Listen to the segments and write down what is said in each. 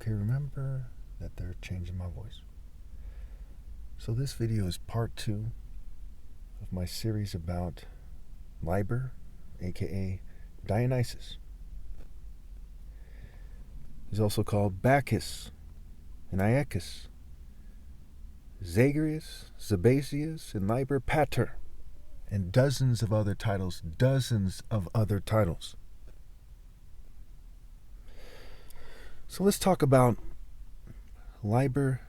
Okay, remember that they're changing my voice. So this video is part 2 of my series about Liber, aka Dionysus. He's also called Bacchus, and Iacchus, Zagreus, Zabasius, and Liber Pater, and dozens of other titles. So let's talk about Liber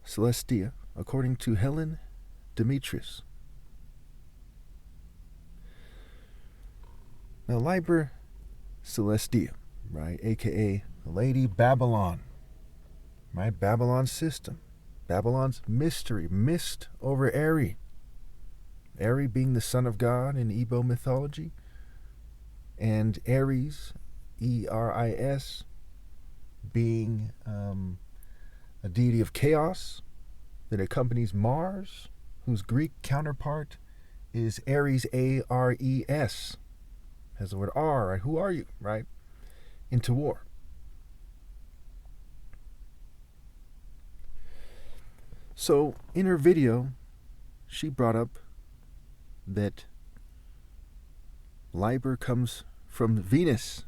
Celestia, according to Helen Demetrius. Now, Liber Celestia, right, aka Lady Babylon, right? Babylon's system, Babylon's mystery, mist over Eri. Eri being the son of God in Igbo mythology, and Ares, E-R-I-S, being a deity of chaos that accompanies Mars, whose Greek counterpart is Ares, A-R-E-S, has the word R, right? Who are you, right? Into war. So in her video, she brought up that Liber comes from Venus,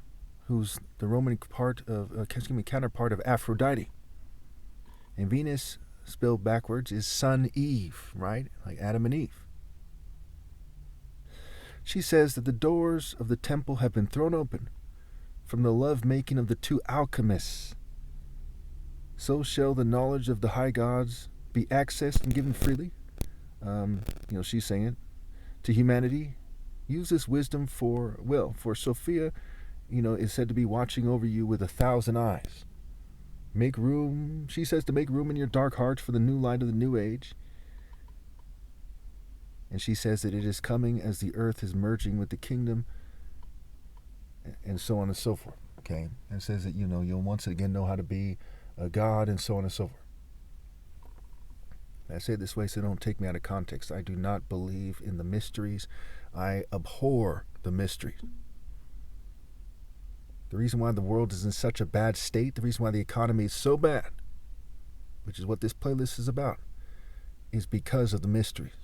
who's the Roman counterpart of Aphrodite. And Venus, spelled backwards, is Son Eve, right? Like Adam and Eve. She says that the doors of the temple have been thrown open from the love-making of the two alchemists. So shall the knowledge of the high gods be accessed and given freely. She's saying it to humanity. Use this wisdom for Sophia, is said to be watching over you with 1,000 eyes. Make room, she says, to make room in your dark heart for the new light of the new age. And she says that it is coming as the earth is merging with the kingdom, and so on and so forth. Okay? And it says that, you'll once again know how to be a god, and so on and so forth. I say it this way so don't take me out of context. I do not believe in the mysteries. I abhor the mysteries. The reason why the world is in such a bad state, the reason why the economy is so bad, which is what this playlist is about, is because of the mysteries.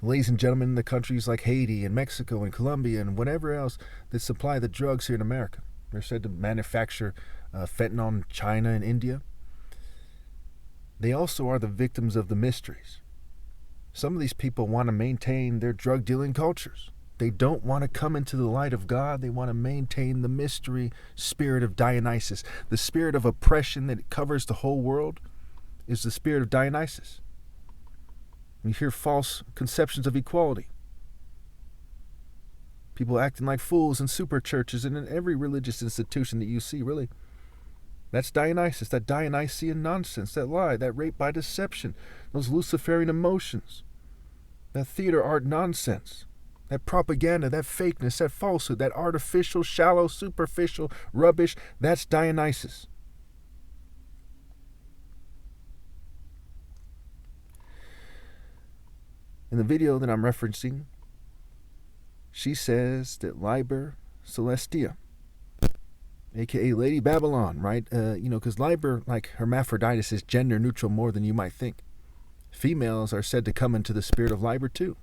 Ladies and gentlemen, in the countries like Haiti and Mexico and Colombia and whatever else that supply the drugs here in America, they're said to manufacture fentanyl in China and India. They also are the victims of the mysteries. Some of these people want to maintain their drug dealing cultures. They don't want to come into the light of God. They want to maintain the mystery spirit of Dionysus. The spirit of oppression that covers the whole world is the spirit of Dionysus. You hear false conceptions of equality. People acting like fools in super churches and in every religious institution that you see, really. That's Dionysus, that Dionysian nonsense, that lie, that rape by deception, those Luciferian emotions, that theater art nonsense, that propaganda, that fakeness, that falsehood, that artificial, shallow, superficial rubbish. That's Dionysus. In the video that I'm referencing, she says that Liber Celestia, aka Lady Babylon, right? Because Liber, like Hermaphroditus, is gender neutral more than you might think. Females are said to come into the spirit of Liber too.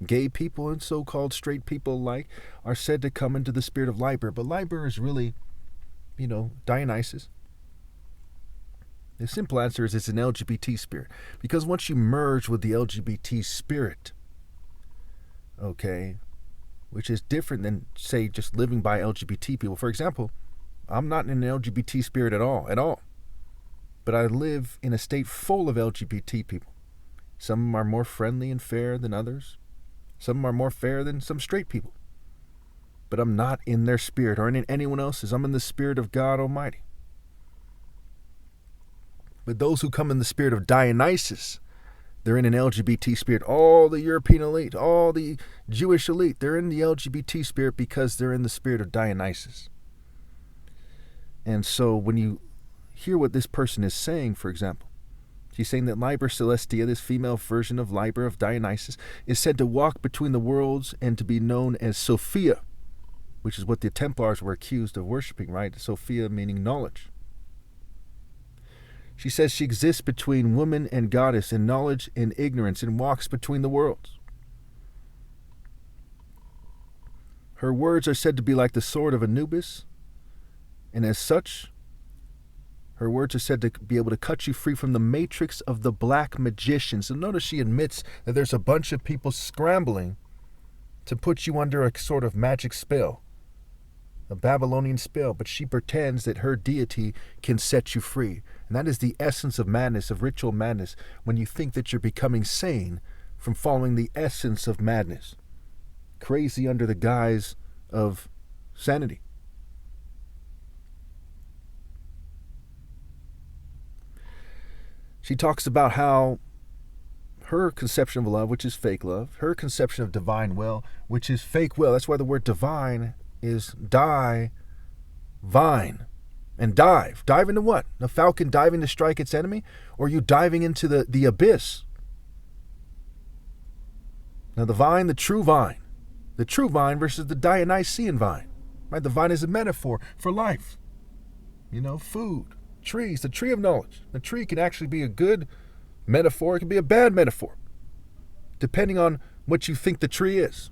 Gay people and so-called straight people alike are said to come into the spirit of Liber. But Liber is really, Dionysus. The simple answer is it's an LGBT spirit. Because once you merge with the LGBT spirit, okay, which is different than, say, just living by LGBT people. For example, I'm not in an LGBT spirit at all. But I live in a state full of LGBT people. Some are more friendly and fair than others. Some are more fair than some straight people. But I'm not in their spirit or in anyone else's. I'm in the spirit of God Almighty. But those who come in the spirit of Dionysus, they're in an LGBT spirit. All the European elite, all the Jewish elite, they're in the LGBT spirit because they're in the spirit of Dionysus. And so when you hear what this person is saying, for example, she's saying that Liber Celestia, this female version of Liber of Dionysus, is said to walk between the worlds and to be known as Sophia. which is what the Templars were accused of worshiping, right? Sophia meaning knowledge. She says she exists between woman and goddess in knowledge and ignorance and walks between the worlds. Her words are said to be like the sword of Anubis, and as such, her words are said to be able to cut you free from the matrix of the black magician. So notice she admits that there's a bunch of people scrambling to put you under a sort of magic spell, a Babylonian spell, but she pretends that her deity can set you free. And that is the essence of madness, of ritual madness, when you think that you're becoming sane from following the essence of madness. Crazy under the guise of sanity. She talks about how her conception of love, which is fake love, her conception of divine will, which is fake will. That's why the word divine is die, vine, and dive. Dive into what? A falcon diving to strike its enemy? Or are you diving into the abyss? Now the vine, the true vine versus the Dionysian vine. Right? The vine is a metaphor for life. Food, trees, the tree of knowledge. The tree can actually be a good metaphor. It can be a bad metaphor, depending on what you think the tree is.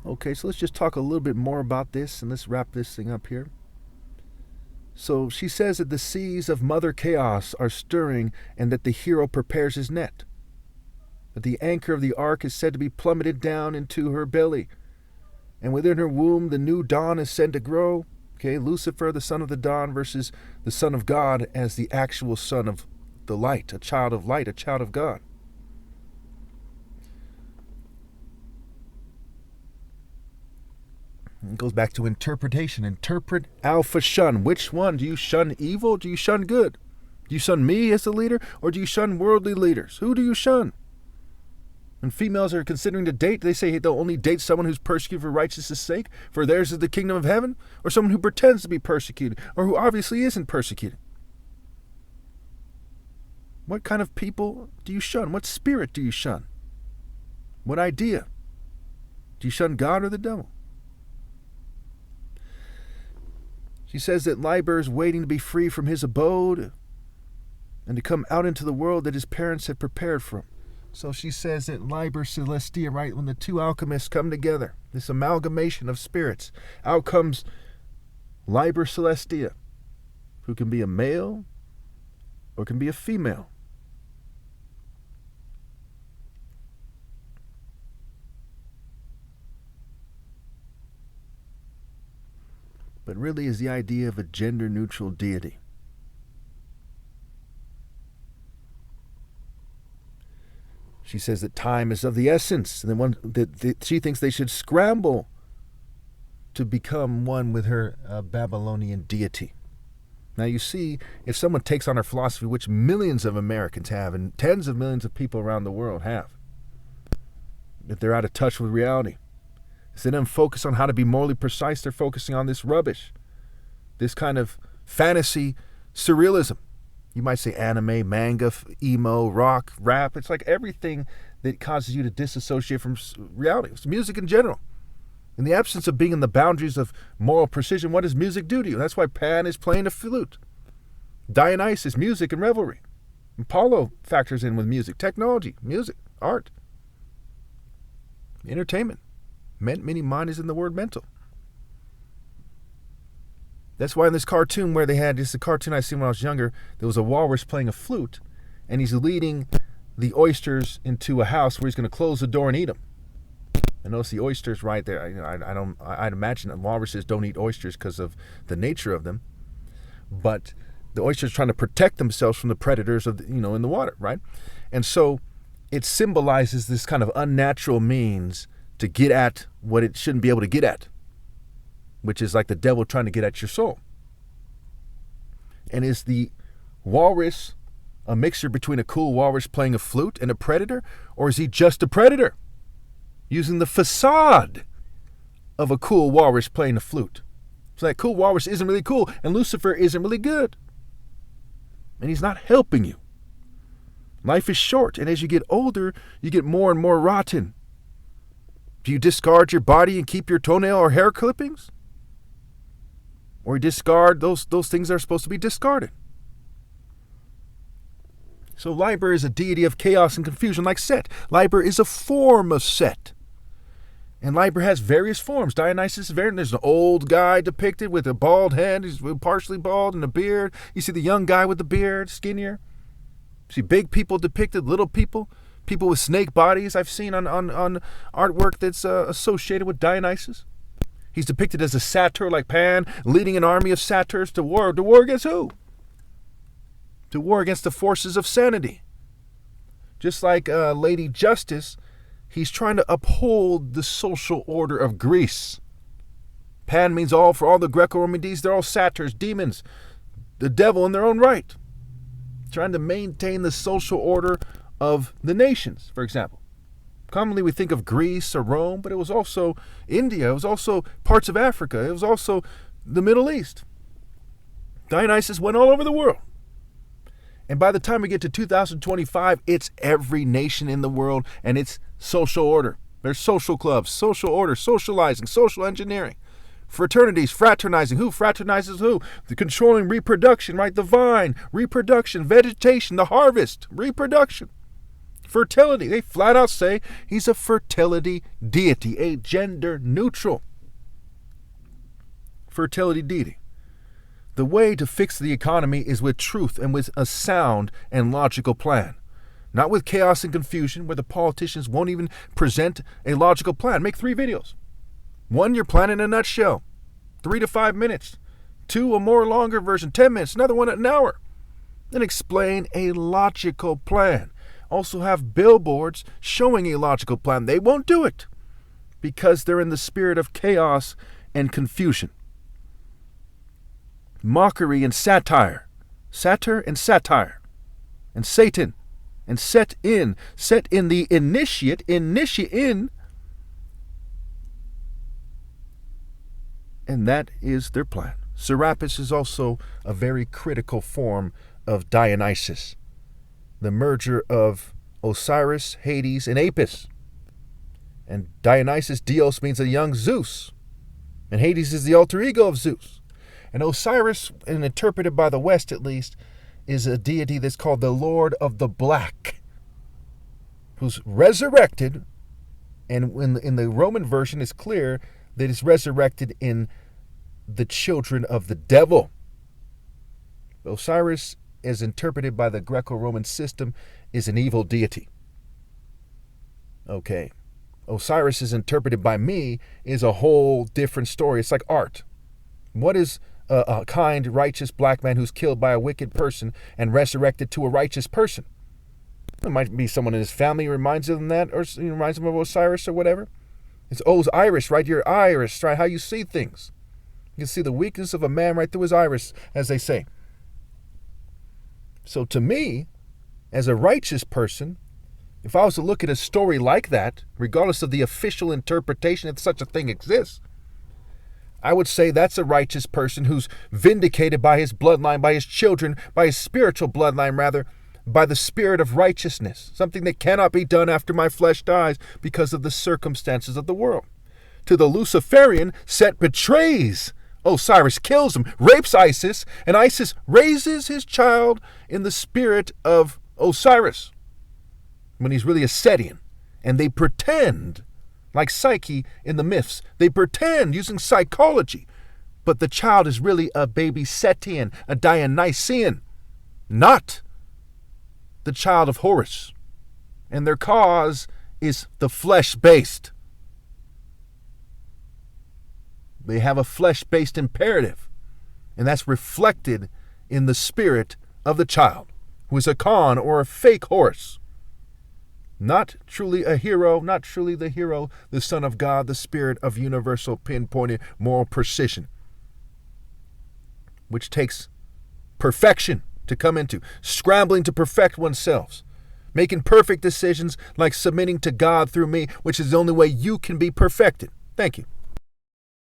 Okay, so let's just talk a little bit more about this, and let's wrap this thing up here. So she says that the seas of Mother Chaos are stirring and that the hero prepares his net. That the anchor of the ark is said to be plummeted down into her belly. And within her womb, the new dawn is said to grow. Okay, Lucifer, the son of the dawn, versus the son of God as the actual son of the light, a child of light, a child of God. It goes back to interpretation. Interpret, alpha, shun. Which one? Do you shun evil? Do you shun good? Do you shun me as the leader? Or do you shun worldly leaders? Who do you shun? When females are considering to date, they say they'll only date someone who's persecuted for righteousness' sake, for theirs is the kingdom of heaven, or someone who pretends to be persecuted, or who obviously isn't persecuted. What kind of people do you shun? What spirit do you shun? What idea? Do you shun God or the devil? She says that Liber is waiting to be free from his abode and to come out into the world that his parents had prepared for him. So she says that Liber Celestia, right, when the two alchemists come together, this amalgamation of spirits, out comes Liber Celestia, who can be a male or can be a female. But really is the idea of a gender-neutral deity. She says that time is of the essence, and that she thinks they should scramble to become one with her Babylonian deity. Now you see, if someone takes on her philosophy, which millions of Americans have, and tens of millions of people around the world have, that they're out of touch with reality. Instead of focus on how to be morally precise, they're focusing on this rubbish, this kind of fantasy surrealism. You might say anime, manga, emo, rock, rap. It's like everything that causes you to disassociate from reality. It's music in general. In the absence of being in the boundaries of moral precision, what does music do to you? That's why Pan is playing a flute. Dionysus, music and revelry. Apollo factors in with music, technology, music, art, entertainment. Meaning mind is in the word mental. That's why in this cartoon where they had, this is a cartoon I seen when I was younger, there was a walrus playing a flute, and he's leading the oysters into a house where he's going to close the door and eat them. And notice the oysters right there. I'd imagine that walruses don't eat oysters because of the nature of them, but the oysters are trying to protect themselves from the predators of in the water, right? And so it symbolizes this kind of unnatural means to get at what it shouldn't be able to get at, which is like the devil trying to get at your soul. And is the walrus a mixture between a cool walrus playing a flute and a predator? Or is he just a predator using the facade of a cool walrus playing a flute? So that cool walrus isn't really cool, and Lucifer isn't really good. And he's not helping you. Life is short, and as you get older, you get more and more rotten. Do you discard your body and keep your toenail or hair clippings? Or you discard those things that are supposed to be discarded? So Liber is a deity of chaos and confusion like Set. Liber is a form of Set. And Liber has various forms. Dionysus is there's an old guy depicted with a bald head. He's partially bald and a beard. You see the young guy with the beard, skinnier. You see big people depicted, little people. People with snake bodies I've seen on artwork that's associated with Dionysus. He's depicted as a satyr like Pan, leading an army of satyrs to war. To war against who? To war against the forces of sanity. Just like Lady Justice, he's trying to uphold the social order of Greece. Pan means all for all the Greco-Roman deities. They're all satyrs, demons, the devil in their own right. Trying to maintain the social order of the nations, for example. Commonly we think of Greece or Rome, but it was also India. It was also parts of Africa. It was also the Middle East. Dionysus went all over the world. And by the time we get to 2025, it's every nation in the world and its social order. There's social clubs, social order, socializing, social engineering, fraternities, fraternizing. Who fraternizes who? The controlling reproduction, right? The vine, reproduction, vegetation, the harvest, reproduction. Fertility. They flat out say he's a fertility deity, a gender neutral fertility deity. The way to fix the economy is with truth and with a sound and logical plan. Not with chaos and confusion where the politicians won't even present a logical plan. Make 3 videos. 1, your plan in a nutshell. 3 to 5 minutes. 2, a more longer version, 10 minutes. Another one, an hour. Then explain a logical plan. Also have billboards showing a logical plan. They won't do it because they're in the spirit of chaos and confusion. Mockery and satire. Satyr and satire. And Satan. And set in the initiate in. And that is their plan. Serapis is also a very critical form of Dionysus, the merger of Osiris, Hades, and Apis. And Dionysus, Dios, means a young Zeus. And Hades is the alter ego of Zeus. And Osiris, and interpreted by the West at least, is a deity that's called the Lord of the Black, who's resurrected, and in the Roman version it's clear that it's resurrected in the children of the devil. Osiris, as interpreted by the Greco-Roman system, is an evil deity. Okay. Osiris, is interpreted by me, is a whole different story. It's like art. What is a kind, righteous black man who's killed by a wicked person and resurrected to a righteous person? It might be someone in his family who reminds him of that, or reminds him of Osiris or whatever. It's iris, right? Your iris, right? How you see things. You can see the weakness of a man right through his iris, as they say. So to me, as a righteous person, if I was to look at a story like that, regardless of the official interpretation, if such a thing exists, I would say that's a righteous person who's vindicated by his bloodline, by his children, by his spiritual bloodline, rather, by the spirit of righteousness, something that cannot be done after my flesh dies because of the circumstances of the world. To the Luciferian, Set betrays Osiris, kills him, rapes Isis, and Isis raises his child in the spirit of Osiris when he's really a Setian. And they pretend, like Psyche in the myths, they pretend using psychology, but the child is really a baby Setian, a Dionysian, not the child of Horus. And their cause is the flesh-based. They have a flesh-based imperative, and that's reflected in the spirit of the child, who is a con or a fake Horus. Not truly a hero, not truly the hero, the Son of God, the spirit of universal pinpointed moral precision, which takes perfection to come into, scrambling to perfect oneself, making perfect decisions like submitting to God through me, which is the only way you can be perfected. Thank you.